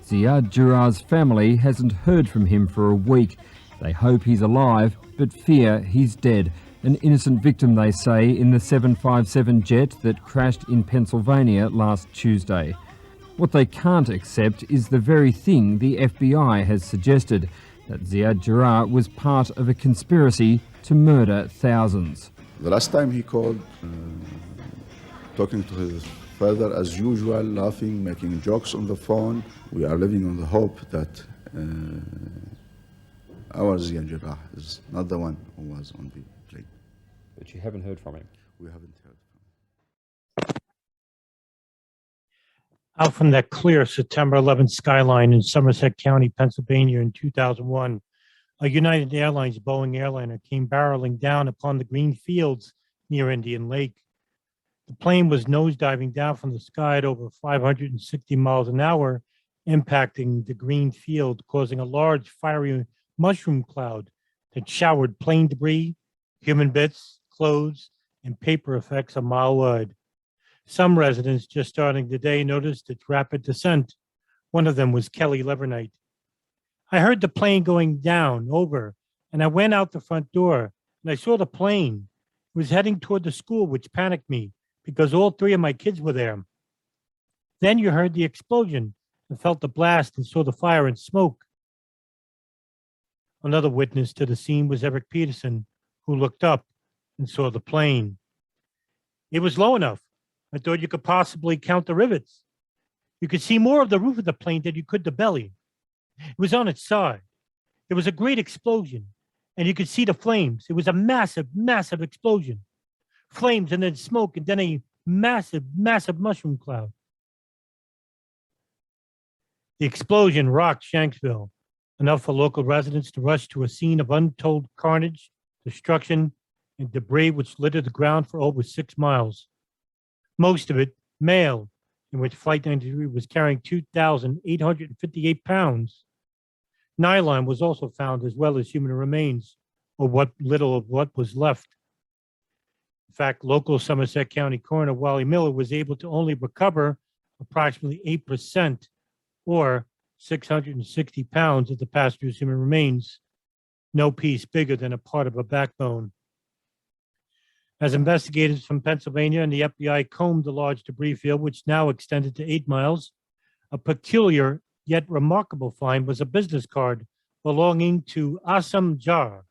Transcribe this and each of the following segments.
Ziad Jarrah's family hasn't heard from him for a week. They hope he's alive, but fear he's dead. An innocent victim, they say, in the 757 jet that crashed in Pennsylvania last Tuesday. What they can't accept is the very thing the FBI has suggested, that Ziad Jarrah was part of a conspiracy to murder thousands. The last time he called, talking to his father as usual, laughing, making jokes on the phone. We are living on the hope that our Ziad Jarrah is not the one who was on the plane. But you haven't heard from him? We haven't heard from him. Out from that clear September 11th skyline in Somerset County, Pennsylvania in 2001, a United Airlines Boeing airliner came barreling down upon the green fields near Indian Lake. The plane was nosediving down from the sky at over 560 miles an hour, impacting the green field, causing a large fiery mushroom cloud that showered plane debris, human bits, clothes, and paper effects a mile wide. Some residents just starting the day noticed its rapid descent. One of them was Kelly Levernite. I heard the plane going down, over, and I went out the front door, and I saw the plane. It was heading toward the school, which panicked me because all three of my kids were there. Then you heard the explosion and felt the blast and saw the fire and smoke. Another witness to the scene was Eric Peterson, who looked up and saw the plane. It was low enough. I thought you could possibly count the rivets. You could see more of the roof of the plane than you could the belly. It was on its side. There was a great explosion, and you could see the flames. It was a massive, massive explosion. Flames and then smoke, and then a massive, massive mushroom cloud. The explosion rocked Shanksville, enough for local residents to rush to a scene of untold carnage, destruction, and debris which littered the ground for over 6 miles. Most of it mail, in which Flight 93 was carrying 2,858 pounds. Nylon was also found, as well as human remains, or what little of what was left. In fact, local Somerset County coroner Wally Miller was able to only recover approximately 8%, or 660 pounds of the passenger's human remains, no piece bigger than a part of a backbone. As investigators from Pennsylvania and the FBI combed the large debris field, which now extended to 8 miles, a peculiar yet remarkable find was a business card belonging to Assem Jarrah,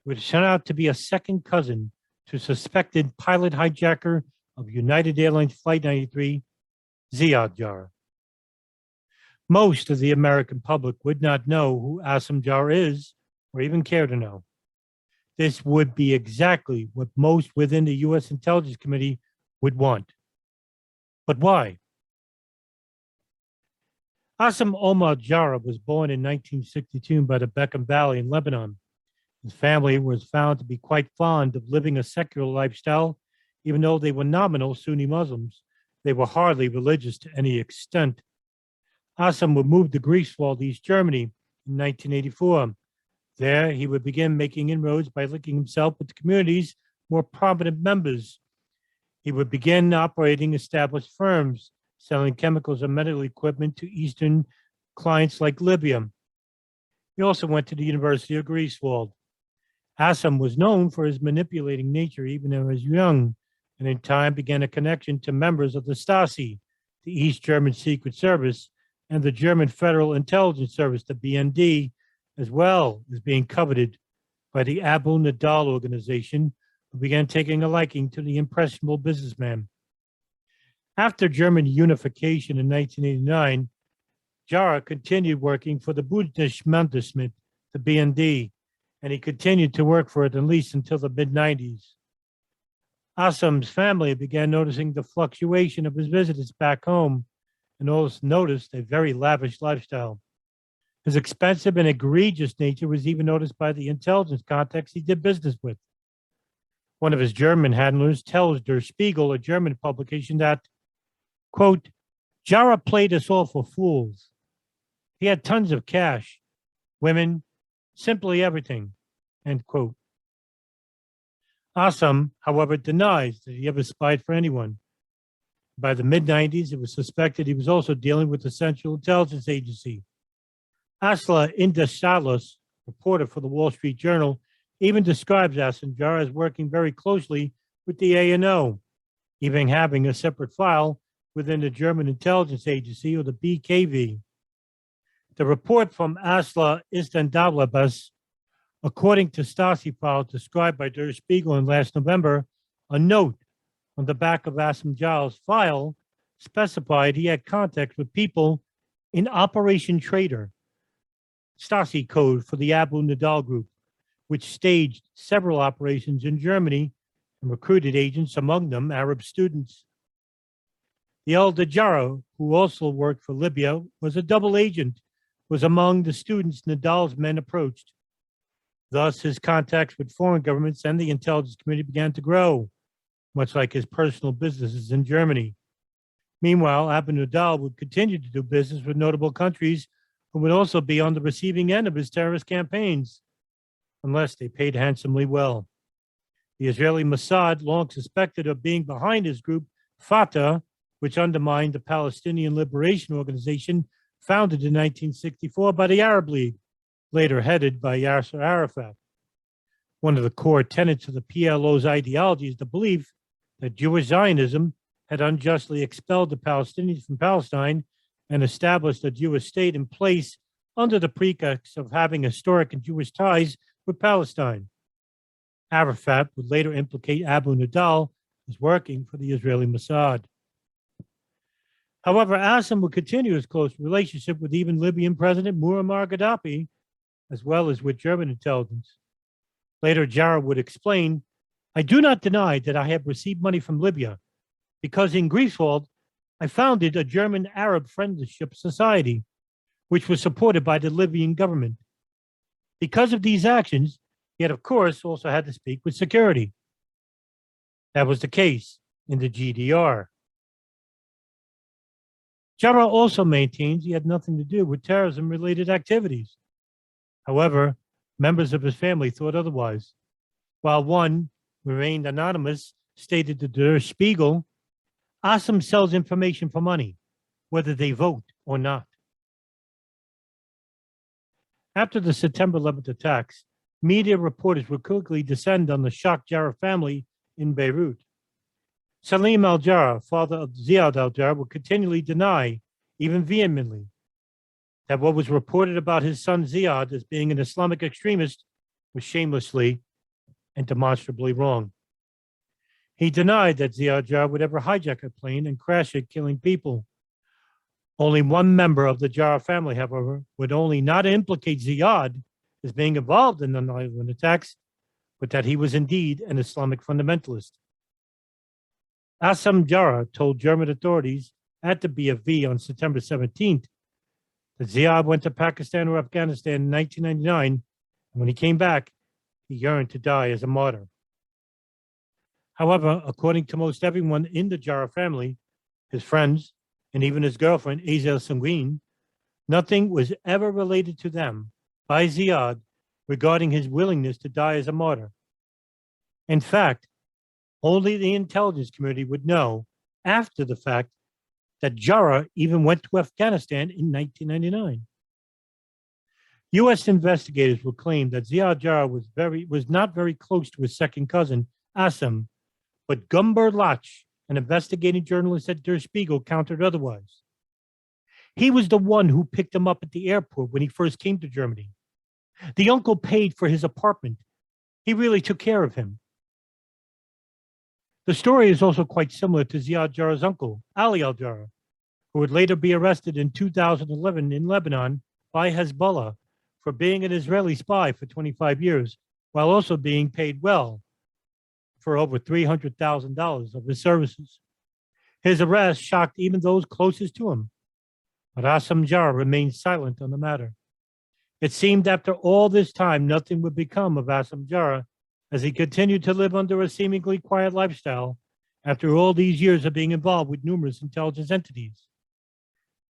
which turned out to be a second cousin to suspected pilot hijacker of United Airlines Flight 93, Ziad Jarrah. Most of the American public would not know who Assem Jarrah is, or even care to know. This would be exactly what most within the U.S. Intelligence Committee would want. But why? Assem Jarrah was born in 1962 by the Bekaa Valley in Lebanon. His family was found to be quite fond of living a secular lifestyle, even though they were nominal Sunni Muslims. They were hardly religious to any extent. Assem would move to Greifswald, East Germany in 1984. There, he would begin making inroads by linking himself with the community's more prominent members. He would begin operating established firms, selling chemicals and medical equipment to Eastern clients like Libya. He also went to the University of Greifswald. Assem was known for his manipulating nature even when he was young, and in time began a connection to members of the Stasi, the East German Secret Service, and the German Federal Intelligence Service, the BND, as well as being coveted by the Abu Nidal Organization, who began taking a liking to the impressionable businessman. After German unification in 1989, Jarrah continued working for the Bundesmanagement, the BND, and he continued to work for it at least until the mid-90s. Assem's family began noticing the fluctuation of his visits back home and also noticed a very lavish lifestyle. His expensive and egregious nature was even noticed by the intelligence contacts he did business with. One of his German handlers tells Der Spiegel, a German publication, that, quote, Jarrah played us all for fools. He had tons of cash, women, simply everything, end quote. Assem, however, denies that he ever spied for anyone. By the mid-90s, it was suspected he was also dealing with the Central Intelligence Agency. Asla Indeshalos, reporter for the Wall Street Journal, even describes Assem Jarrah as working very closely with the ANO, even having a separate file within the German Intelligence Agency, or the BKV. The report from Asla Istandavlabas, according to Stasi files described by Der Spiegel in last November, a note on the back of Assem Jarrah's file specified he had contacts with people in Operation Trader, Stasi code for the Abu Nidal group, which staged several operations in Germany and recruited agents, among them Arab students. The elder Jarrah, who also worked for Libya, was a double agent, was among the students Nidal's men approached. Thus, his contacts with foreign governments and the intelligence community began to grow, much like his personal businesses in Germany. Meanwhile, Abu Nidal would continue to do business with notable countries who would also be on the receiving end of his terrorist campaigns, unless they paid handsomely well. The Israeli Mossad, long suspected of being behind his group, Fatah, which undermined the Palestinian Liberation Organization founded in 1964 by the Arab League, later headed by Yasser Arafat. One of the core tenets of the PLO's ideology is the belief that Jewish Zionism had unjustly expelled the Palestinians from Palestine and established a Jewish state in place under the pretext of having historic and Jewish ties with Palestine. Arafat would later implicate Abu Nidal as working for the Israeli Mossad. However, Assem would continue his close relationship with even Libyan President Muammar Gaddafi, as well as with German intelligence. Later, Jarrah would explain, "I do not deny that I have received money from Libya, because in Greifswald, I founded a German-Arab Friendship Society, which was supported by the Libyan government. Because of these actions, he had, of course, also had to speak with security. That was the case in the GDR. Jarrah also maintains he had nothing to do with terrorism-related activities. However, members of his family thought otherwise. While one remained anonymous, stated to Der Spiegel, Assem sells information for money, whether they vote or not. After the September 11th attacks, media reporters would quickly descend on the shocked Jarrah family in Beirut. Salim al-Jarrah, father of Ziad al-Jarrah, would continually deny, even vehemently, that what was reported about his son Ziad as being an Islamic extremist was shamelessly and demonstrably wrong. He denied that Ziad Jarrah would ever hijack a plane and crash it, killing people. Only one member of the Jarrah family, however, would only not implicate Ziad as being involved in the 9/11 attacks, but that he was indeed an Islamic fundamentalist. Assem Jarrah told German authorities at the BFV on September 17th that Ziad went to Pakistan or Afghanistan in 1999, and when he came back, he yearned to die as a martyr. However, according to most everyone in the Jarrah family, his friends, and even his girlfriend, Azel Sanguine, nothing was ever related to them by Ziad regarding his willingness to die as a martyr. In fact, only the intelligence community would know after the fact that Jarrah even went to Afghanistan in 1999. U.S. investigators will claim that Ziad Jarrah was not very close to his second cousin, Assem, but Gumber Lach, an investigating journalist at Der Spiegel, countered otherwise. He was the one who picked him up at the airport when he first came to Germany. The uncle paid for his apartment. He really took care of him. The story is also quite similar to Ziad Jarrah's uncle, Ali al-Jarrah, who would later be arrested in 2011 in Lebanon by Hezbollah for being an Israeli spy for 25 years, while also being paid well for over $300,000 of his services. His arrest shocked even those closest to him, but Assem Jarrah remained silent on the matter. It seemed after all this time, nothing would become of Assem Jarrah as he continued to live under a seemingly quiet lifestyle after all these years of being involved with numerous intelligence entities.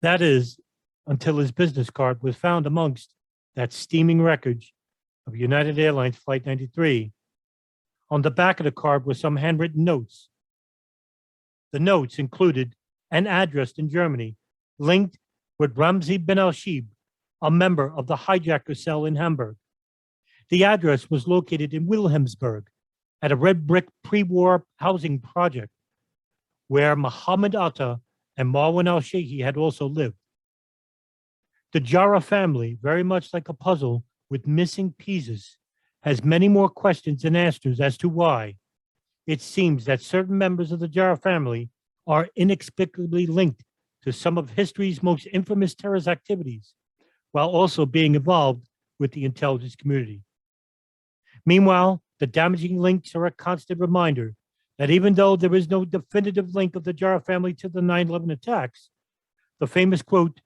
That is, until his business card was found amongst that steaming wreckage of United Airlines Flight 93. On the back of the card were some handwritten notes. The notes included and addressed in Germany, linked with Ramzi bin al-Shib, a member of the hijacker cell in Hamburg. The address was located in Wilhelmsburg at a red brick pre-war housing project where Muhammad Atta and Marwan al-Sheikhi had also lived. The Jarrah family, very much like a puzzle with missing pieces, has many more questions than answers as to why it seems that certain members of the Jarrah family are inexplicably linked to some of history's most infamous terrorist activities, while also being involved with the intelligence community. Meanwhile, the damaging links are a constant reminder that even though there is no definitive link of the Jarrah family to the 9/11 attacks, the famous quote,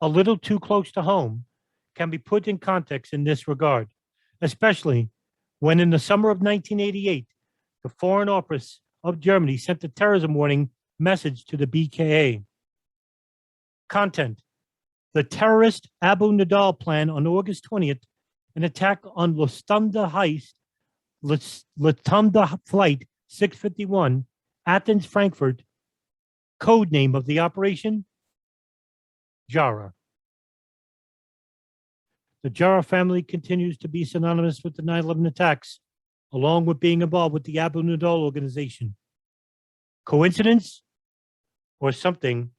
"a little too close to home," can be put in context in this regard, especially when in the summer of 1988, the Foreign Office of Germany sent a terrorism warning message to the BKA. Content: the terrorist Abu Nidal plan on August 20th, an attack on Lufthansa Flight 651, Athens, Frankfurt. Code name of the operation, Jarrah. The Jarrah family continues to be synonymous with the 9/11 attacks, along with being involved with the Abu Nidal Organization. Coincidence or something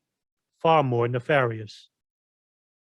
far more nefarious?